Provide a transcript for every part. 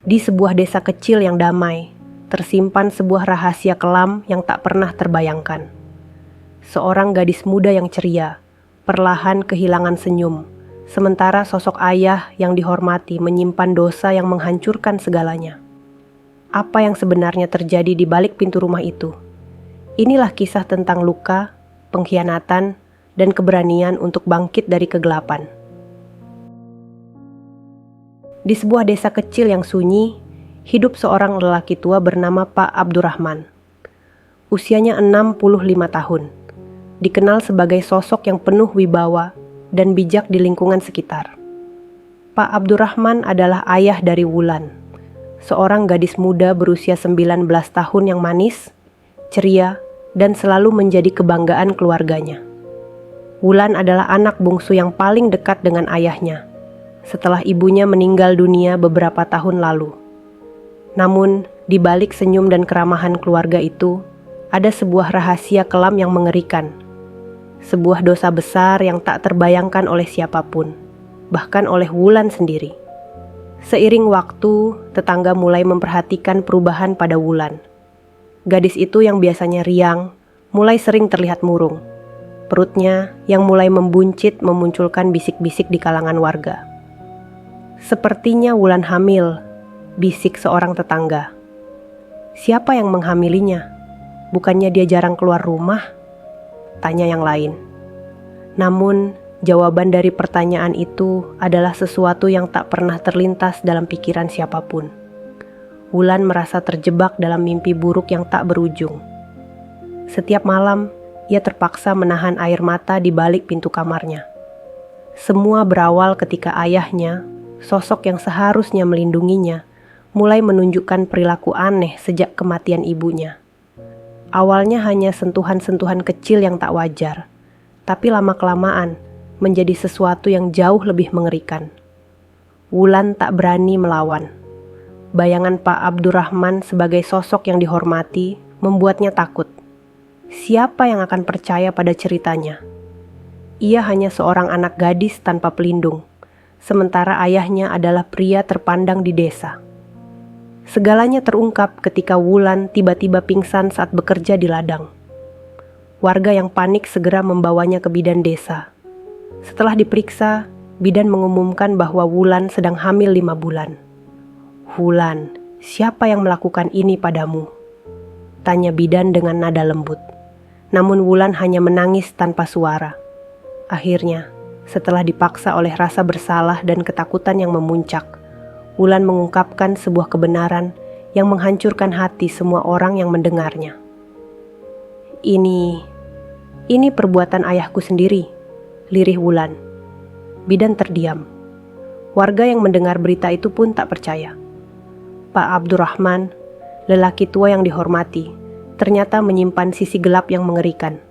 Di sebuah desa kecil yang damai, tersimpan sebuah rahasia kelam yang tak pernah terbayangkan. Seorang gadis muda yang ceria, perlahan kehilangan senyum, sementara sosok ayah yang dihormati menyimpan dosa yang menghancurkan segalanya. Apa yang sebenarnya terjadi di balik pintu rumah itu? Inilah kisah tentang luka, pengkhianatan, dan keberanian untuk bangkit dari kegelapan. Di sebuah desa kecil yang sunyi, hidup seorang lelaki tua bernama Pak Abdurrahman. Usianya 65 tahun. Dikenal sebagai sosok yang penuh wibawa dan bijak di lingkungan sekitar. Pak Abdurrahman adalah ayah dari Wulan, seorang gadis muda berusia 19 tahun yang manis, ceria, dan selalu menjadi kebanggaan keluarganya. Wulan adalah anak bungsu yang paling dekat dengan ayahnya, setelah ibunya meninggal dunia beberapa tahun lalu. Namun, di balik senyum dan keramahan keluarga itu, ada sebuah rahasia kelam yang mengerikan. Sebuah dosa besar yang tak terbayangkan oleh siapapun, bahkan oleh Wulan sendiri. Seiring waktu, tetangga mulai memperhatikan perubahan pada Wulan. Gadis itu yang biasanya riang, mulai sering terlihat murung. Perutnya yang mulai membuncit memunculkan bisik-bisik di kalangan warga. Sepertinya Wulan hamil, bisik seorang tetangga. Siapa yang menghamilinya? Bukannya dia jarang keluar rumah? Tanya yang lain. Namun, jawaban dari pertanyaan itu adalah sesuatu yang tak pernah terlintas dalam pikiran siapapun. Wulan merasa terjebak dalam mimpi buruk yang tak berujung. Setiap malam, ia terpaksa menahan air mata di balik pintu kamarnya. Semua berawal ketika ayahnya, sosok yang seharusnya melindunginya, mulai menunjukkan perilaku aneh sejak kematian ibunya. Awalnya hanya sentuhan-sentuhan kecil yang tak wajar, tapi lama-kelamaan menjadi sesuatu yang jauh lebih mengerikan. Wulan tak berani melawan. Bayangan Pak Abdurrahman sebagai sosok yang dihormati membuatnya takut. Siapa yang akan percaya pada ceritanya? Ia hanya seorang anak gadis tanpa pelindung, sementara ayahnya adalah pria terpandang di desa. Segalanya terungkap ketika Wulan tiba-tiba pingsan saat bekerja di ladang. Warga yang panik segera membawanya ke bidan desa. Setelah diperiksa, bidan mengumumkan bahwa Wulan sedang hamil 5 bulan. "Wulan, siapa yang melakukan ini padamu?" Tanya bidan dengan nada lembut. Namun Wulan hanya menangis tanpa suara. Akhirnya, setelah dipaksa oleh rasa bersalah dan ketakutan yang memuncak, Wulan mengungkapkan sebuah kebenaran yang menghancurkan hati semua orang yang mendengarnya. Ini perbuatan ayahku sendiri," lirih Wulan. Bidan terdiam. Warga yang mendengar berita itu pun tak percaya. Pak Abdurrahman, lelaki tua yang dihormati, ternyata menyimpan sisi gelap yang mengerikan.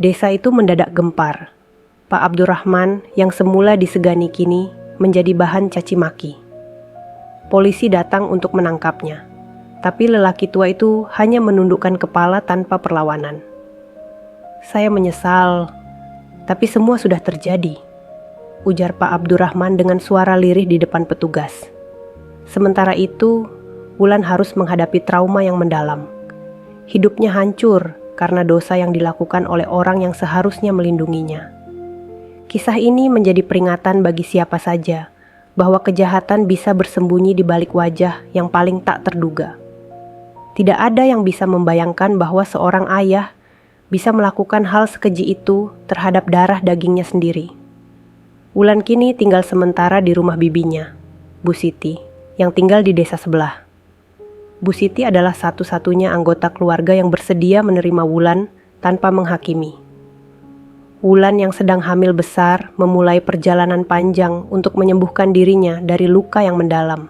Desa itu mendadak gempar. Pak Abdurrahman yang semula disegani kini menjadi bahan caci maki. Polisi datang untuk menangkapnya, tapi lelaki tua itu hanya menundukkan kepala tanpa perlawanan. "Saya menyesal, tapi semua sudah terjadi," ujar Pak Abdurrahman dengan suara lirih di depan petugas. Sementara itu, Wulan harus menghadapi trauma yang mendalam. Hidupnya hancur karena dosa yang dilakukan oleh orang yang seharusnya melindunginya. Kisah ini menjadi peringatan bagi siapa saja bahwa kejahatan bisa bersembunyi di balik wajah yang paling tak terduga. Tidak ada yang bisa membayangkan bahwa seorang ayah bisa melakukan hal sekeji itu terhadap darah dagingnya sendiri. Wulan kini tinggal sementara di rumah bibinya, Bu Siti, yang tinggal di desa sebelah. Bu Siti adalah satu-satunya anggota keluarga yang bersedia menerima Wulan tanpa menghakimi. Wulan yang sedang hamil besar memulai perjalanan panjang untuk menyembuhkan dirinya dari luka yang mendalam.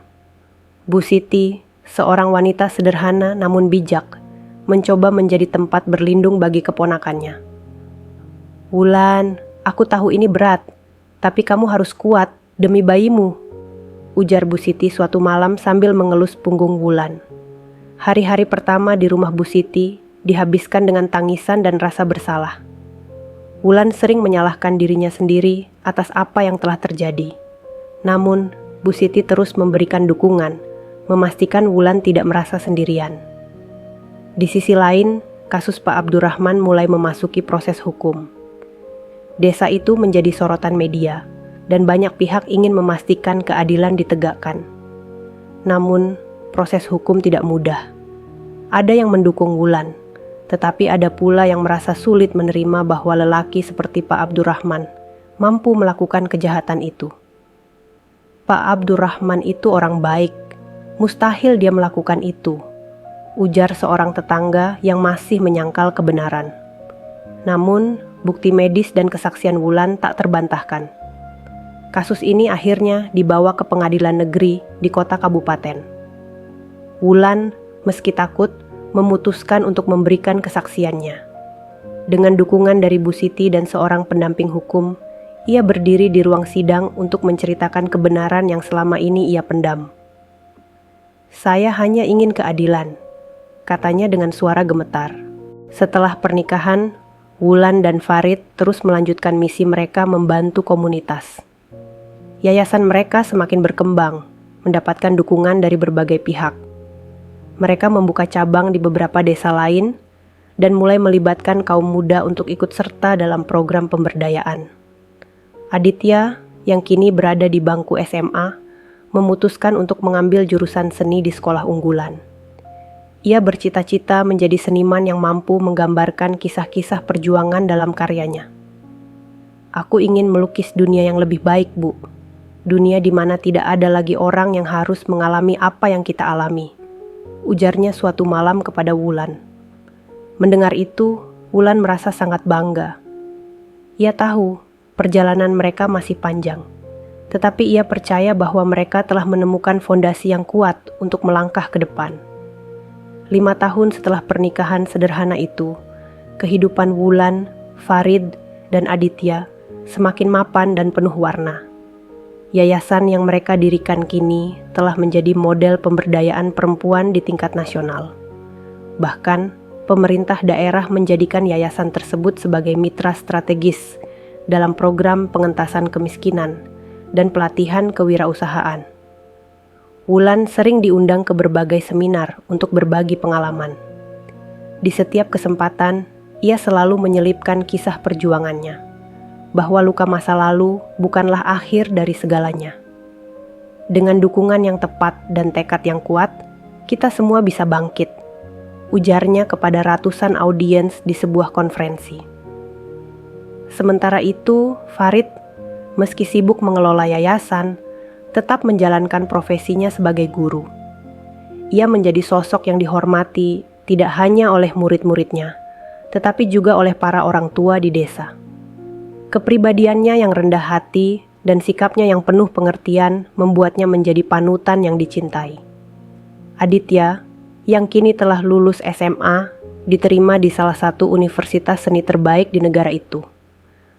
Bu Siti, seorang wanita sederhana namun bijak, mencoba menjadi tempat berlindung bagi keponakannya. "Wulan, aku tahu ini berat, tapi kamu harus kuat demi bayimu," ujar Bu Siti suatu malam sambil mengelus punggung Wulan. Hari-hari pertama di rumah Bu Siti dihabiskan dengan tangisan dan rasa bersalah. Wulan sering menyalahkan dirinya sendiri atas apa yang telah terjadi. Namun, Bu Siti terus memberikan dukungan, memastikan Wulan tidak merasa sendirian. Di sisi lain, kasus Pak Abdurrahman mulai memasuki proses hukum. Desa itu menjadi sorotan media, dan banyak pihak ingin memastikan keadilan ditegakkan. Namun, proses hukum tidak mudah. Ada yang mendukung Wulan, tetapi ada pula yang merasa sulit menerima bahwa lelaki seperti Pak Abdurrahman mampu melakukan kejahatan itu. Pak Abdurrahman itu orang baik, mustahil dia melakukan itu, ujar seorang tetangga yang masih menyangkal kebenaran. Namun, bukti medis dan kesaksian Wulan tak terbantahkan. Kasus ini akhirnya dibawa ke pengadilan negeri di kota kabupaten. Wulan, meski takut, memutuskan untuk memberikan kesaksiannya. Dengan dukungan dari Bu Siti dan seorang pendamping hukum, ia berdiri di ruang sidang untuk menceritakan kebenaran yang selama ini ia pendam. "Saya hanya ingin keadilan," katanya dengan suara gemetar. Setelah pernikahan, Wulan dan Farid terus melanjutkan misi mereka membantu komunitas. Yayasan mereka semakin berkembang, mendapatkan dukungan dari berbagai pihak. Mereka membuka cabang di beberapa desa lain dan mulai melibatkan kaum muda untuk ikut serta dalam program pemberdayaan. Aditya, yang kini berada di bangku SMA, memutuskan untuk mengambil jurusan seni di sekolah unggulan. Ia bercita-cita menjadi seniman yang mampu menggambarkan kisah-kisah perjuangan dalam karyanya. "Aku ingin melukis dunia yang lebih baik, Bu. Dunia di mana tidak ada lagi orang yang harus mengalami apa yang kita alami," ujarnya suatu malam kepada Wulan. Mendengar itu, Wulan merasa sangat bangga. Ia tahu perjalanan mereka masih panjang, tetapi ia percaya bahwa mereka telah menemukan fondasi yang kuat untuk melangkah ke depan. 5 tahun setelah pernikahan sederhana itu, kehidupan Wulan, Farid, dan Aditya semakin mapan dan penuh warna. Yayasan yang mereka dirikan kini telah menjadi model pemberdayaan perempuan di tingkat nasional. Bahkan, pemerintah daerah menjadikan yayasan tersebut sebagai mitra strategis dalam program pengentasan kemiskinan dan pelatihan kewirausahaan. Wulan sering diundang ke berbagai seminar untuk berbagi pengalaman. Di setiap kesempatan, ia selalu menyelipkan kisah perjuangannya, bahwa luka masa lalu bukanlah akhir dari segalanya. Dengan dukungan yang tepat dan tekad yang kuat, kita semua bisa bangkit, ujarnya kepada ratusan audiens di sebuah konferensi. Sementara itu, Farid, meski sibuk mengelola yayasan, tetap menjalankan profesinya sebagai guru. Ia menjadi sosok yang dihormati tidak hanya oleh murid-muridnya, tetapi juga oleh para orang tua di desa. Kepribadiannya yang rendah hati dan sikapnya yang penuh pengertian membuatnya menjadi panutan yang dicintai. Aditya, yang kini telah lulus SMA, diterima di salah satu universitas seni terbaik di negara itu.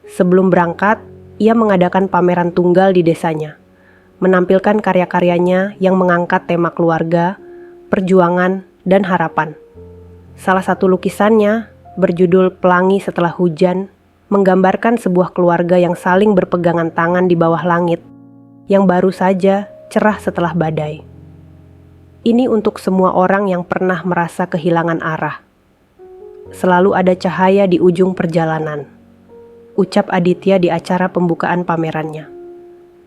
Sebelum berangkat, ia mengadakan pameran tunggal di desanya, menampilkan karya-karyanya yang mengangkat tema keluarga, perjuangan, dan harapan. Salah satu lukisannya, berjudul "Pelangi Setelah Hujan", menggambarkan sebuah keluarga yang saling berpegangan tangan di bawah langit, yang baru saja cerah setelah badai. Ini untuk semua orang yang pernah merasa kehilangan arah. Selalu ada cahaya di ujung perjalanan, ucap Aditya di acara pembukaan pamerannya.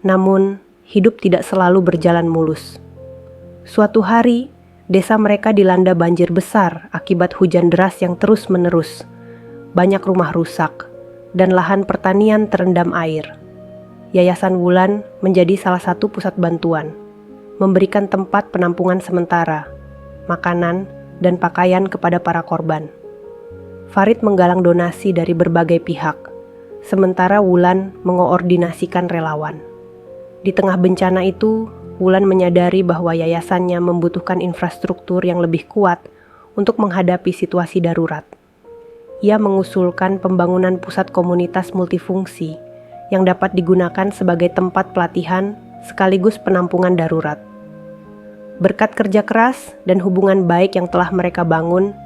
Namun, hidup tidak selalu berjalan mulus. Suatu hari, desa mereka dilanda banjir besar akibat hujan deras yang terus-menerus. Banyak rumah rusak, dan lahan pertanian terendam air. Yayasan Wulan menjadi salah satu pusat bantuan, memberikan tempat penampungan sementara, makanan, dan pakaian kepada para korban. Farid menggalang donasi dari berbagai pihak, sementara Wulan mengoordinasikan relawan. Di tengah bencana itu, Wulan menyadari bahwa yayasannya membutuhkan infrastruktur yang lebih kuat untuk menghadapi situasi darurat. Ia mengusulkan pembangunan pusat komunitas multifungsi yang dapat digunakan sebagai tempat pelatihan sekaligus penampungan darurat. Berkat kerja keras dan hubungan baik yang telah mereka bangun,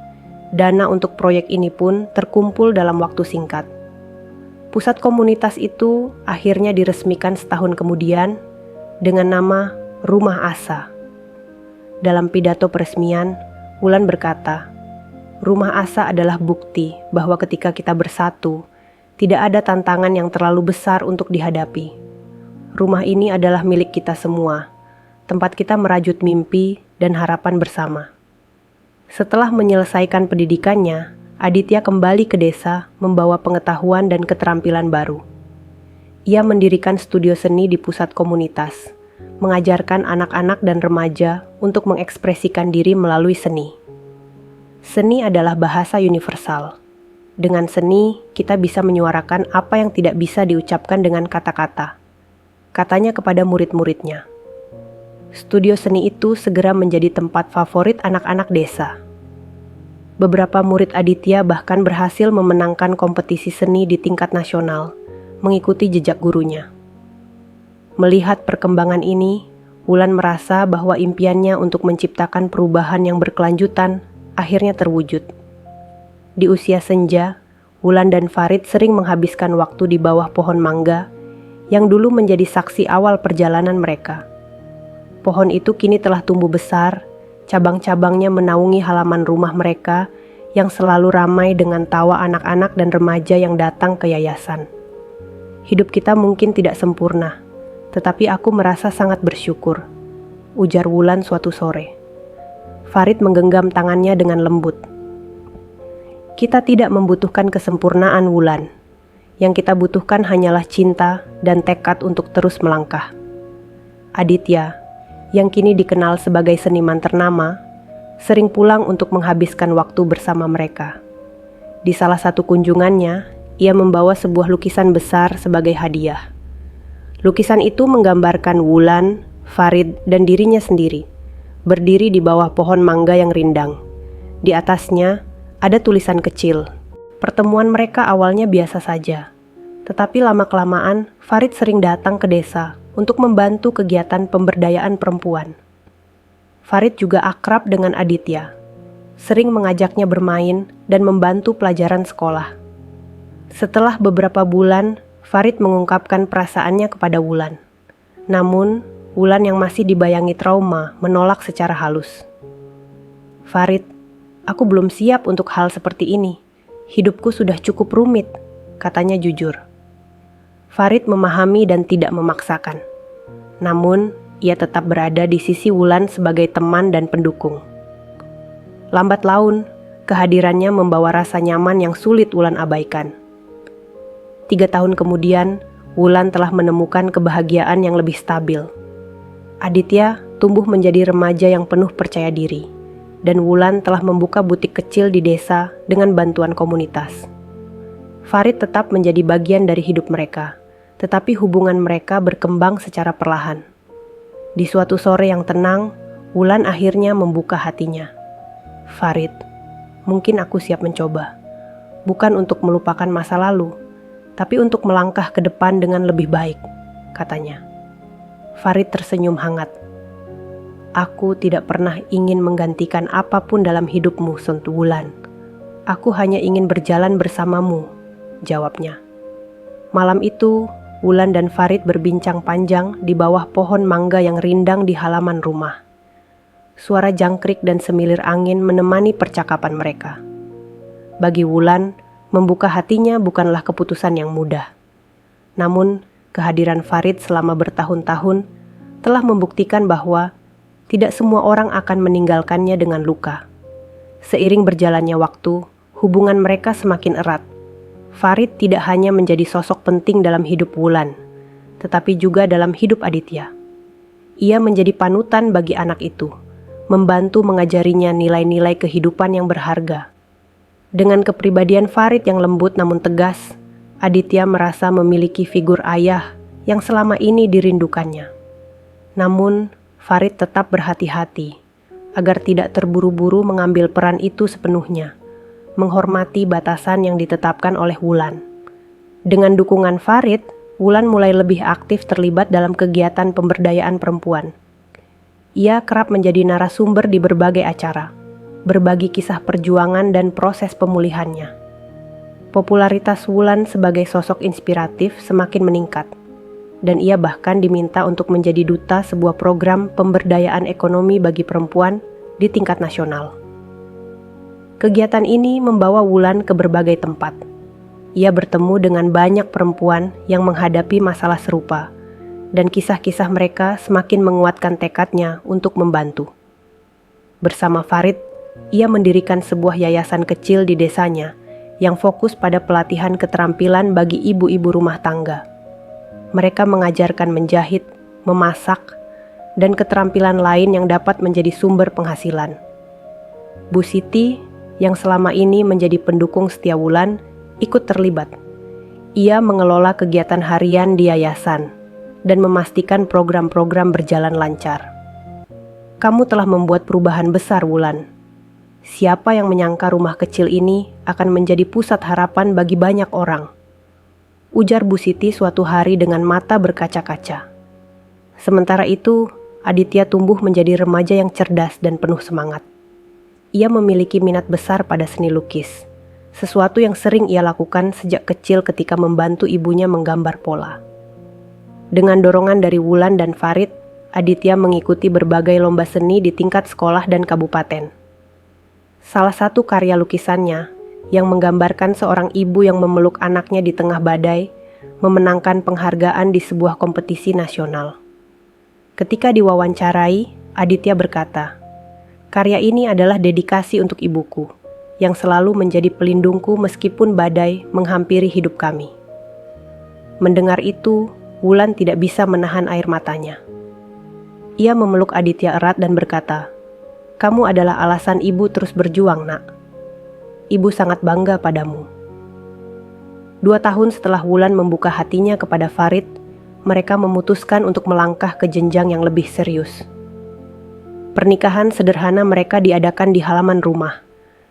dana untuk proyek ini pun terkumpul dalam waktu singkat. Pusat komunitas itu akhirnya diresmikan setahun kemudian dengan nama Rumah Asa. Dalam pidato peresmian, Wulan berkata, "Rumah Asa adalah bukti bahwa ketika kita bersatu, tidak ada tantangan yang terlalu besar untuk dihadapi. Rumah ini adalah milik kita semua, tempat kita merajut mimpi dan harapan bersama." Setelah menyelesaikan pendidikannya, Aditya kembali ke desa membawa pengetahuan dan keterampilan baru. Ia mendirikan studio seni di pusat komunitas, mengajarkan anak-anak dan remaja untuk mengekspresikan diri melalui seni. Seni adalah bahasa universal. Dengan seni, kita bisa menyuarakan apa yang tidak bisa diucapkan dengan kata-kata, katanya kepada murid-muridnya. Studio seni itu segera menjadi tempat favorit anak-anak desa. Beberapa murid Aditya bahkan berhasil memenangkan kompetisi seni di tingkat nasional, mengikuti jejak gurunya. Melihat perkembangan ini, Wulan merasa bahwa impiannya untuk menciptakan perubahan yang berkelanjutan akhirnya terwujud. Di usia senja, Wulan dan Farid sering menghabiskan waktu di bawah pohon mangga yang dulu menjadi saksi awal perjalanan mereka. Pohon itu kini telah tumbuh besar, cabang-cabangnya menaungi halaman rumah mereka yang selalu ramai dengan tawa anak-anak dan remaja yang datang ke yayasan. "Hidup kita mungkin tidak sempurna, tetapi aku merasa sangat bersyukur," ujar Wulan suatu sore. Farid menggenggam tangannya dengan lembut. "Kita tidak membutuhkan kesempurnaan, Wulan. Yang kita butuhkan hanyalah cinta dan tekad untuk terus melangkah." Aditya, yang kini dikenal sebagai seniman ternama, sering pulang untuk menghabiskan waktu bersama mereka. Di salah satu kunjungannya, ia membawa sebuah lukisan besar sebagai hadiah. Lukisan itu menggambarkan Wulan, Farid, dan dirinya sendiri, berdiri di bawah pohon mangga yang rindang. Di atasnya ada tulisan kecil. Pertemuan mereka awalnya biasa saja, tetapi lama-kelamaan Farid sering datang ke desa untuk membantu kegiatan pemberdayaan perempuan. Farid juga akrab dengan Aditya, sering mengajaknya bermain dan membantu pelajaran sekolah. Setelah beberapa bulan, Farid mengungkapkan perasaannya kepada Wulan. Namun, Wulan yang masih dibayangi trauma menolak secara halus. "Farid, aku belum siap untuk hal seperti ini. Hidupku sudah cukup rumit," katanya jujur. Farid memahami dan tidak memaksakan. Namun, ia tetap berada di sisi Wulan sebagai teman dan pendukung. Lambat laun, kehadirannya membawa rasa nyaman yang sulit Wulan abaikan. 3 tahun kemudian, Wulan telah menemukan kebahagiaan yang lebih stabil. Aditya tumbuh menjadi remaja yang penuh percaya diri, dan Wulan telah membuka butik kecil di desa dengan bantuan komunitas. Farid tetap menjadi bagian dari hidup mereka, tetapi hubungan mereka berkembang secara perlahan. Di suatu sore yang tenang, Wulan akhirnya membuka hatinya. "Farid, mungkin aku siap mencoba. Bukan untuk melupakan masa lalu, tapi untuk melangkah ke depan dengan lebih baik," katanya. Farid tersenyum hangat. "Aku tidak pernah ingin menggantikan apapun dalam hidupmu, Sentu Wulan. Aku hanya ingin berjalan bersamamu," jawabnya. Malam itu, Wulan dan Farid berbincang panjang di bawah pohon mangga yang rindang di halaman rumah. Suara jangkrik dan semilir angin menemani percakapan mereka. Bagi Wulan, membuka hatinya bukanlah keputusan yang mudah. Namun, kehadiran Farid selama bertahun-tahun telah membuktikan bahwa tidak semua orang akan meninggalkannya dengan luka. Seiring berjalannya waktu, hubungan mereka semakin erat. Farid tidak hanya menjadi sosok penting dalam hidup Wulan, tetapi juga dalam hidup Aditya. Ia menjadi panutan bagi anak itu, membantu mengajarinya nilai-nilai kehidupan yang berharga. Dengan kepribadian Farid yang lembut namun tegas, Aditya merasa memiliki figur ayah yang selama ini dirindukannya. Namun, Farid tetap berhati-hati agar tidak terburu-buru mengambil peran itu sepenuhnya, menghormati batasan yang ditetapkan oleh Wulan. Dengan dukungan Farid, Wulan mulai lebih aktif terlibat dalam kegiatan pemberdayaan perempuan. Ia kerap menjadi narasumber di berbagai acara, berbagi kisah perjuangan dan proses pemulihannya. Popularitas Wulan sebagai sosok inspiratif semakin meningkat. dan ia bahkan diminta untuk menjadi duta sebuah program pemberdayaan ekonomi bagi perempuan di tingkat nasional. Kegiatan ini membawa Wulan ke berbagai tempat. Ia bertemu dengan banyak perempuan yang menghadapi masalah serupa, dan kisah-kisah mereka semakin menguatkan tekadnya untuk membantu. Bersama Farid, ia mendirikan sebuah yayasan kecil di desanya yang fokus pada pelatihan keterampilan bagi ibu-ibu rumah tangga. Mereka mengajarkan menjahit, memasak, dan keterampilan lain yang dapat menjadi sumber penghasilan. Bu Siti, yang selama ini menjadi pendukung setia Wulan, ikut terlibat. Ia mengelola kegiatan harian di yayasan dan memastikan program-program berjalan lancar. Kamu telah membuat perubahan besar, Wulan. Siapa yang menyangka rumah kecil ini akan menjadi pusat harapan bagi banyak orang? Ujar Bu Siti suatu hari dengan mata berkaca-kaca. Sementara itu, Aditya tumbuh menjadi remaja yang cerdas dan penuh semangat. Ia memiliki minat besar pada seni lukis, sesuatu yang sering ia lakukan sejak kecil ketika membantu ibunya menggambar pola. Dengan dorongan dari Wulan dan Farid, Aditya mengikuti berbagai lomba seni di tingkat sekolah dan kabupaten. Salah satu karya lukisannya, yang menggambarkan seorang ibu yang memeluk anaknya di tengah badai, memenangkan penghargaan di sebuah kompetisi nasional. Ketika diwawancarai, Aditya berkata, "Karya ini adalah dedikasi untuk ibuku, yang selalu menjadi pelindungku meskipun badai menghampiri hidup kami." Mendengar itu, Wulan tidak bisa menahan air matanya. Ia memeluk Aditya erat dan berkata, "Kamu adalah alasan ibu terus berjuang, Nak. Ibu sangat bangga padamu." 2 tahun setelah Wulan membuka hatinya kepada Farid, mereka memutuskan untuk melangkah ke jenjang yang lebih serius. Pernikahan sederhana mereka diadakan di halaman rumah,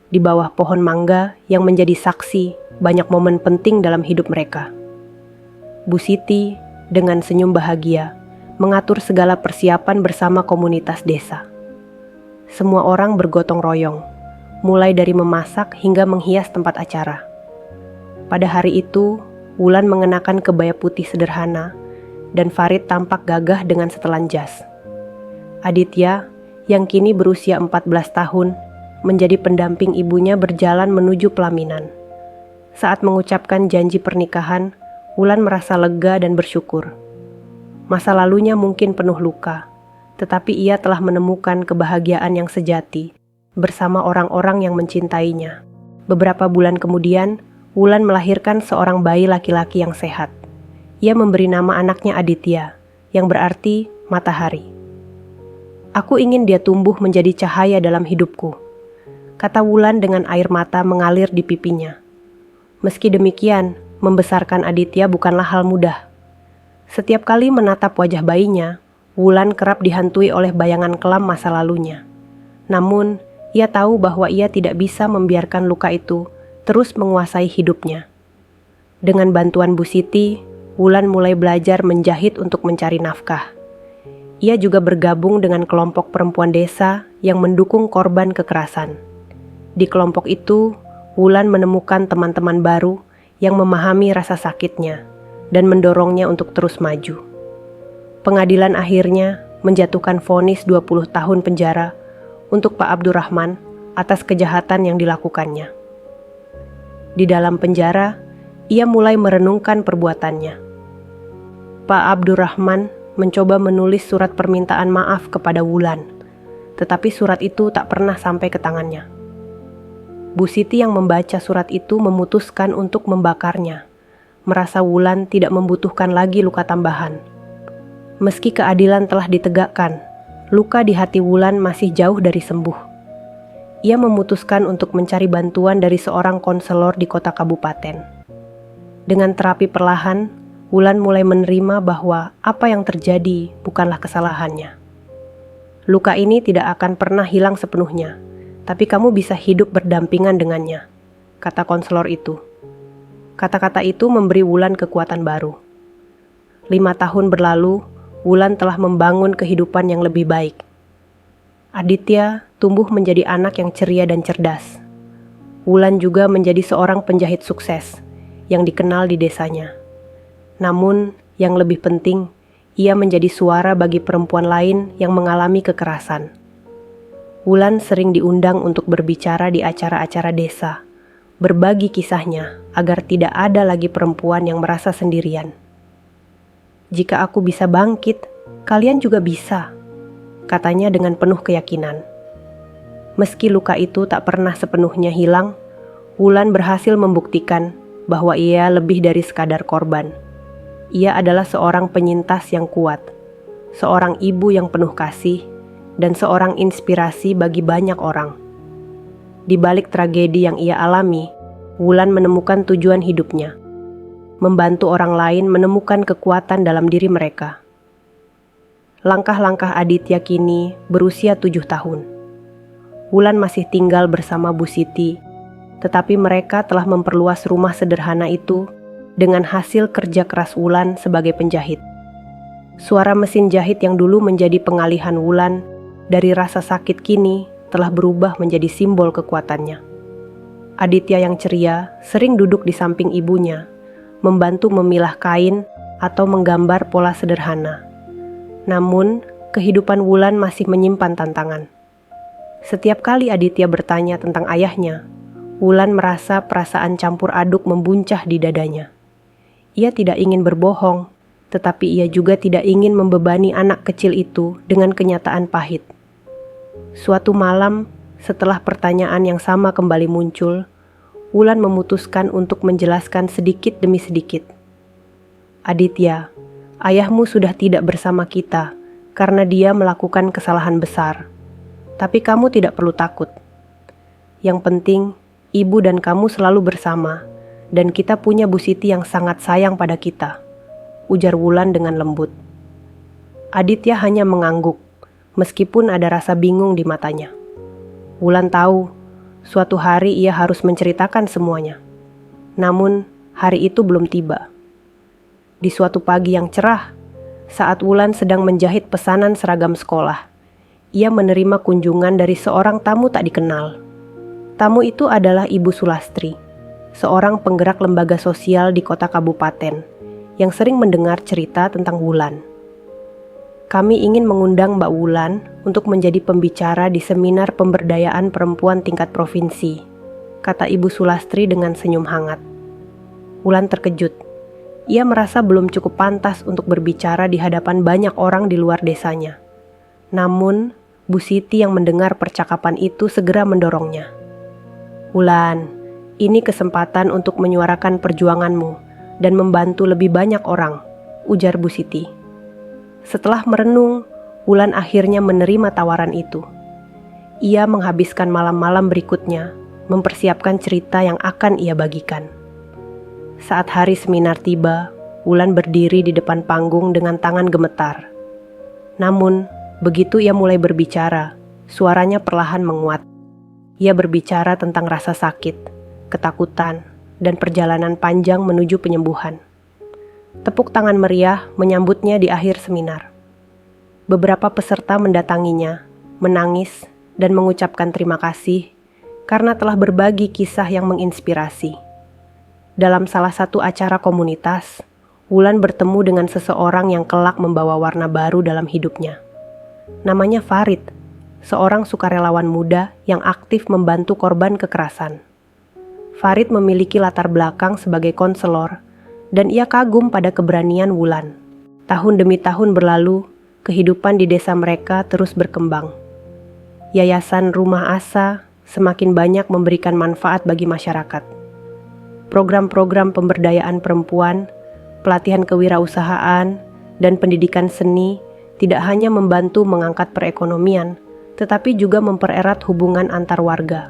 di bawah pohon mangga yang menjadi saksi banyak momen penting dalam hidup mereka. Bu Siti, dengan senyum bahagia, mengatur segala persiapan bersama komunitas desa. Semua orang bergotong royong, mulai dari memasak hingga menghias tempat acara. Pada hari itu, Wulan mengenakan kebaya putih sederhana, dan Farid tampak gagah dengan setelan jas. Aditya, yang kini berusia 14 tahun, menjadi pendamping ibunya berjalan menuju pelaminan. Saat mengucapkan janji pernikahan, Wulan merasa lega dan bersyukur. Masa lalunya mungkin penuh luka, tetapi ia telah menemukan kebahagiaan yang sejati bersama orang-orang yang mencintainya. Beberapa bulan kemudian, Wulan melahirkan seorang bayi laki-laki yang sehat. Ia memberi nama anaknya Aditya, yang berarti matahari. "Aku ingin dia tumbuh menjadi cahaya dalam hidupku," kata Wulan dengan air mata mengalir di pipinya. Meski demikian, membesarkan Aditya bukanlah hal mudah. Setiap kali menatap wajah bayinya, Wulan kerap dihantui oleh bayangan kelam masa lalunya. Namun, ia tahu bahwa ia tidak bisa membiarkan luka itu terus menguasai hidupnya. Dengan bantuan Bu Siti, Wulan mulai belajar menjahit untuk mencari nafkah. Ia juga bergabung dengan kelompok perempuan desa yang mendukung korban kekerasan. Di kelompok itu, Wulan menemukan teman-teman baru yang memahami rasa sakitnya dan mendorongnya untuk terus maju. Pengadilan akhirnya menjatuhkan vonis 20 tahun penjara untuk Pak Abdurrahman atas kejahatan yang dilakukannya. Di dalam penjara, ia mulai merenungkan perbuatannya. Pak Abdurrahman mencoba menulis surat permintaan maaf kepada Wulan, tetapi surat itu tak pernah sampai ke tangannya. Bu Siti yang membaca surat itu memutuskan untuk membakarnya, merasa Wulan tidak membutuhkan lagi luka tambahan. Meski keadilan telah ditegakkan, luka di hati Wulan masih jauh dari sembuh. Ia memutuskan untuk mencari bantuan dari seorang konselor di kota kabupaten. Dengan terapi perlahan, Wulan mulai menerima bahwa apa yang terjadi bukanlah kesalahannya. Luka ini tidak akan pernah hilang sepenuhnya, tapi kamu bisa hidup berdampingan dengannya, kata konselor itu. Kata-kata itu memberi Wulan kekuatan baru. 5 tahun berlalu, Wulan telah membangun kehidupan yang lebih baik. Aditya tumbuh menjadi anak yang ceria dan cerdas. Wulan juga menjadi seorang penjahit sukses yang dikenal di desanya. Namun, Yang lebih penting, ia menjadi suara bagi perempuan lain yang mengalami kekerasan. Wulan sering diundang untuk berbicara di acara-acara desa, berbagi kisahnya agar tidak ada lagi perempuan yang merasa sendirian. "Jika aku bisa bangkit, kalian juga bisa," katanya dengan penuh keyakinan. Meski luka itu tak pernah sepenuhnya hilang, Wulan berhasil membuktikan bahwa ia lebih dari sekadar korban. Ia adalah seorang penyintas yang kuat, seorang ibu yang penuh kasih, dan seorang inspirasi bagi banyak orang. Di balik tragedi yang ia alami, Wulan menemukan tujuan hidupnya, membantu orang lain menemukan kekuatan dalam diri mereka. Langkah-langkah Aditya kini berusia 7 tahun. Wulan masih tinggal bersama Bu Siti, tetapi mereka telah memperluas rumah sederhana itu dengan hasil kerja keras Wulan sebagai penjahit. Suara mesin jahit yang dulu menjadi pengalihan Wulan dari rasa sakit kini telah berubah menjadi simbol kekuatannya. Aditya yang ceria sering duduk di samping ibunya, membantu memilah kain atau menggambar pola sederhana. Namun, kehidupan Wulan masih menyimpan tantangan. Setiap kali Aditya bertanya tentang ayahnya, Wulan merasa perasaan campur aduk membuncah di dadanya. Ia tidak ingin berbohong, tetapi ia juga tidak ingin membebani anak kecil itu dengan kenyataan pahit. Suatu malam, setelah pertanyaan yang sama kembali muncul, Wulan memutuskan untuk menjelaskan sedikit demi sedikit. "Aditya, ayahmu sudah tidak bersama kita karena dia melakukan kesalahan besar. Tapi kamu tidak perlu takut. Yang penting, ibu dan kamu selalu bersama, dan kita punya Bu Siti yang sangat sayang pada kita," ujar Wulan dengan lembut. Aditya hanya mengangguk, meskipun ada rasa bingung di matanya. Wulan tahu, suatu hari ia harus menceritakan semuanya. Namun, hari itu belum tiba. Di suatu pagi yang cerah, saat Wulan sedang menjahit pesanan seragam sekolah, ia menerima kunjungan dari seorang tamu tak dikenal. Tamu itu adalah Ibu Sulastri, seorang penggerak lembaga sosial di kota kabupaten yang sering mendengar cerita tentang Wulan. "Kami ingin mengundang Mbak Wulan untuk menjadi pembicara di seminar pemberdayaan perempuan tingkat provinsi," kata Ibu Sulastri dengan senyum hangat. Wulan terkejut. Ia merasa belum cukup pantas untuk berbicara di hadapan banyak orang di luar desanya. Namun, Bu Siti yang mendengar percakapan itu segera mendorongnya. "Wulan, ini kesempatan untuk menyuarakan perjuanganmu dan membantu lebih banyak orang," ujar Bu Siti. Setelah merenung, Wulan akhirnya menerima tawaran itu. Ia menghabiskan malam-malam berikutnya mempersiapkan cerita yang akan ia bagikan. Saat hari seminar tiba, Wulan berdiri di depan panggung dengan tangan gemetar. Namun, begitu ia mulai berbicara, suaranya perlahan menguat. Ia berbicara tentang rasa sakit, ketakutan, dan perjalanan panjang menuju penyembuhan. Tepuk tangan meriah menyambutnya di akhir seminar. Beberapa peserta mendatanginya, menangis, dan mengucapkan terima kasih karena telah berbagi kisah yang menginspirasi. Dalam salah satu acara komunitas, Wulan bertemu dengan seseorang yang kelak membawa warna baru dalam hidupnya. Namanya Farid, seorang sukarelawan muda yang aktif membantu korban kekerasan. Farid memiliki latar belakang sebagai konselor, dan ia kagum pada keberanian Wulan. Tahun demi tahun berlalu, kehidupan di desa mereka terus berkembang. Yayasan Rumah Asa semakin banyak memberikan manfaat bagi masyarakat. Program-program pemberdayaan perempuan, pelatihan kewirausahaan, dan pendidikan seni tidak hanya membantu mengangkat perekonomian, tetapi juga mempererat hubungan antar warga.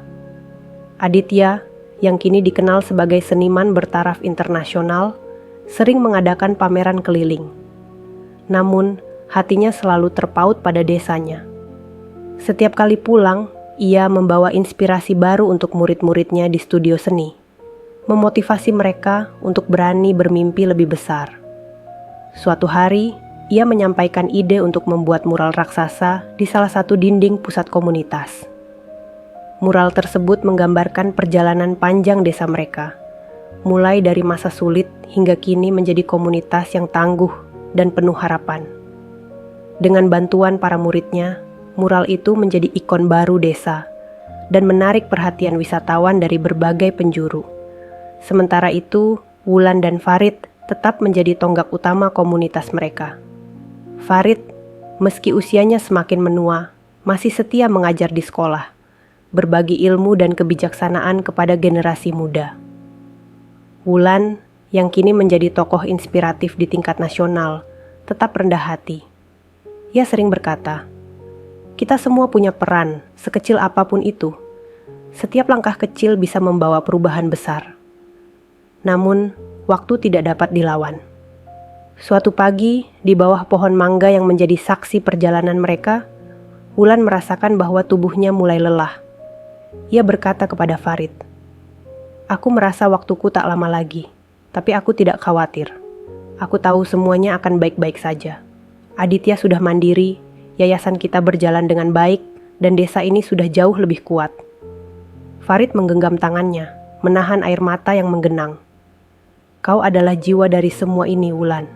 Aditya, yang kini dikenal sebagai seniman bertaraf internasional, sering mengadakan pameran keliling. Namun, hatinya selalu terpaut pada desanya. Setiap kali pulang, ia membawa inspirasi baru untuk murid-muridnya di studio seni, memotivasi mereka untuk berani bermimpi lebih besar. Suatu hari, ia menyampaikan ide untuk membuat mural raksasa di salah satu dinding pusat komunitas. Mural tersebut menggambarkan perjalanan panjang desa mereka, mulai dari masa sulit hingga kini menjadi komunitas yang tangguh dan penuh harapan. Dengan bantuan para muridnya, mural itu menjadi ikon baru desa dan menarik perhatian wisatawan dari berbagai penjuru. Sementara itu, Wulan dan Farid tetap menjadi tonggak utama komunitas mereka. Farid, meski usianya semakin menua, masih setia mengajar di sekolah, berbagi ilmu dan kebijaksanaan kepada generasi muda. Wulan, yang kini menjadi tokoh inspiratif di tingkat nasional, tetap rendah hati. Ia sering berkata, "Kita semua punya peran, sekecil apapun itu. Setiap langkah kecil bisa membawa perubahan besar." Namun, waktu tidak dapat dilawan. Suatu pagi, di bawah pohon mangga yang menjadi saksi perjalanan mereka, Wulan merasakan bahwa tubuhnya mulai lelah. Ia berkata kepada Farid, "Aku merasa waktuku tak lama lagi, tapi aku tidak khawatir. Aku tahu semuanya akan baik-baik saja. Aditya sudah mandiri, yayasan kita berjalan dengan baik, dan desa ini sudah jauh lebih kuat." Farid menggenggam tangannya, menahan air mata yang menggenang. "Kau adalah jiwa dari semua ini, Wulan.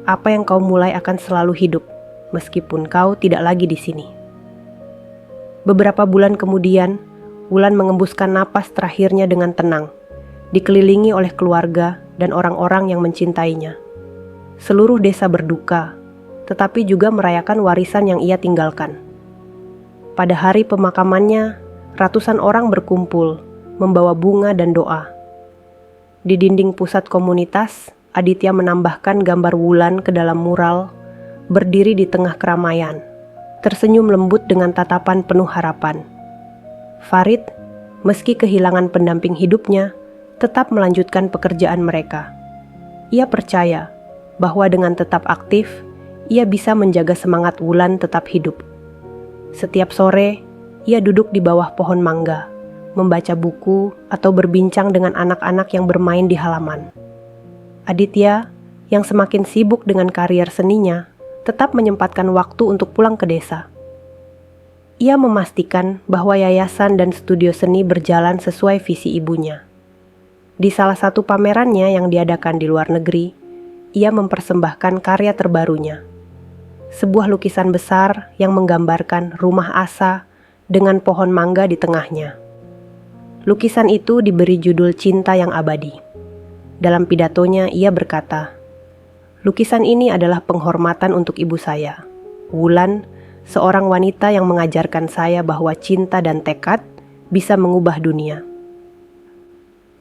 Apa yang kau mulai akan selalu hidup, meskipun kau tidak lagi di sini." Beberapa bulan kemudian, Wulan mengembuskan napas terakhirnya dengan tenang, dikelilingi oleh keluarga dan orang-orang yang mencintainya. Seluruh desa berduka, tetapi juga merayakan warisan yang ia tinggalkan. Pada hari pemakamannya, ratusan orang berkumpul, membawa bunga dan doa. Di dinding pusat komunitas, Aditya menambahkan gambar Wulan ke dalam mural, berdiri di tengah keramaian, tersenyum lembut dengan tatapan penuh harapan. Farid, meski kehilangan pendamping hidupnya, tetap melanjutkan pekerjaan mereka. Ia percaya bahwa dengan tetap aktif, ia bisa menjaga semangat Wulan tetap hidup. Setiap sore, ia duduk di bawah pohon mangga, membaca buku atau berbincang dengan anak-anak yang bermain di halaman. Aditya, yang semakin sibuk dengan karier seninya, tetap menyempatkan waktu untuk pulang ke desa. Ia memastikan bahwa yayasan dan studio seni berjalan sesuai visi ibunya. Di salah satu pamerannya yang diadakan di luar negeri, ia mempersembahkan karya terbarunya. Sebuah lukisan besar yang menggambarkan rumah asa dengan pohon mangga di tengahnya. Lukisan itu diberi judul Cinta yang Abadi. Dalam pidatonya ia berkata, "Lukisan ini adalah penghormatan untuk ibu saya, Wulan, seorang wanita yang mengajarkan saya bahwa cinta dan tekad bisa mengubah dunia."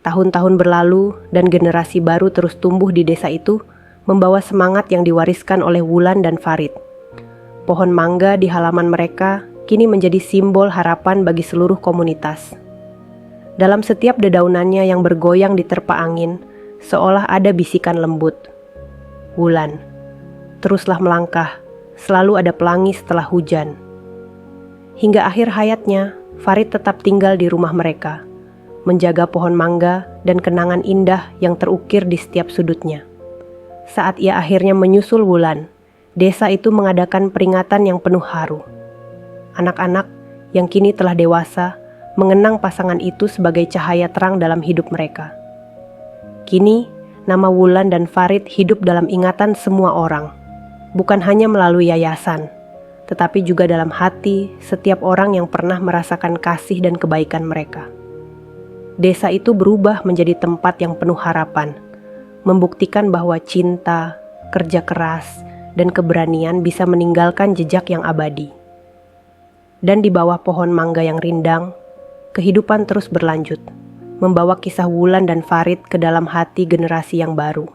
Tahun-tahun berlalu dan generasi baru terus tumbuh di desa itu, membawa semangat yang diwariskan oleh Wulan dan Farid. Pohon mangga di halaman mereka kini menjadi simbol harapan bagi seluruh komunitas. Dalam setiap dedaunannya yang bergoyang diterpa angin, seolah ada bisikan lembut, "Wulan, teruslah melangkah, selalu ada pelangi setelah hujan." Hingga akhir hayatnya, Farid tetap tinggal di rumah mereka, menjaga pohon mangga dan kenangan indah yang terukir di setiap sudutnya. Saat ia akhirnya menyusul Wulan, desa itu mengadakan peringatan yang penuh haru. Anak-anak yang kini telah dewasa mengenang pasangan itu sebagai cahaya terang dalam hidup mereka. Kini, nama Wulan dan Farid hidup dalam ingatan semua orang, bukan hanya melalui yayasan, tetapi juga dalam hati setiap orang yang pernah merasakan kasih dan kebaikan mereka. Desa itu berubah menjadi tempat yang penuh harapan, membuktikan bahwa cinta, kerja keras, dan keberanian bisa meninggalkan jejak yang abadi. Dan di bawah pohon mangga yang rindang, kehidupan terus berlanjut, membawa kisah Wulan dan Farid ke dalam hati generasi yang baru.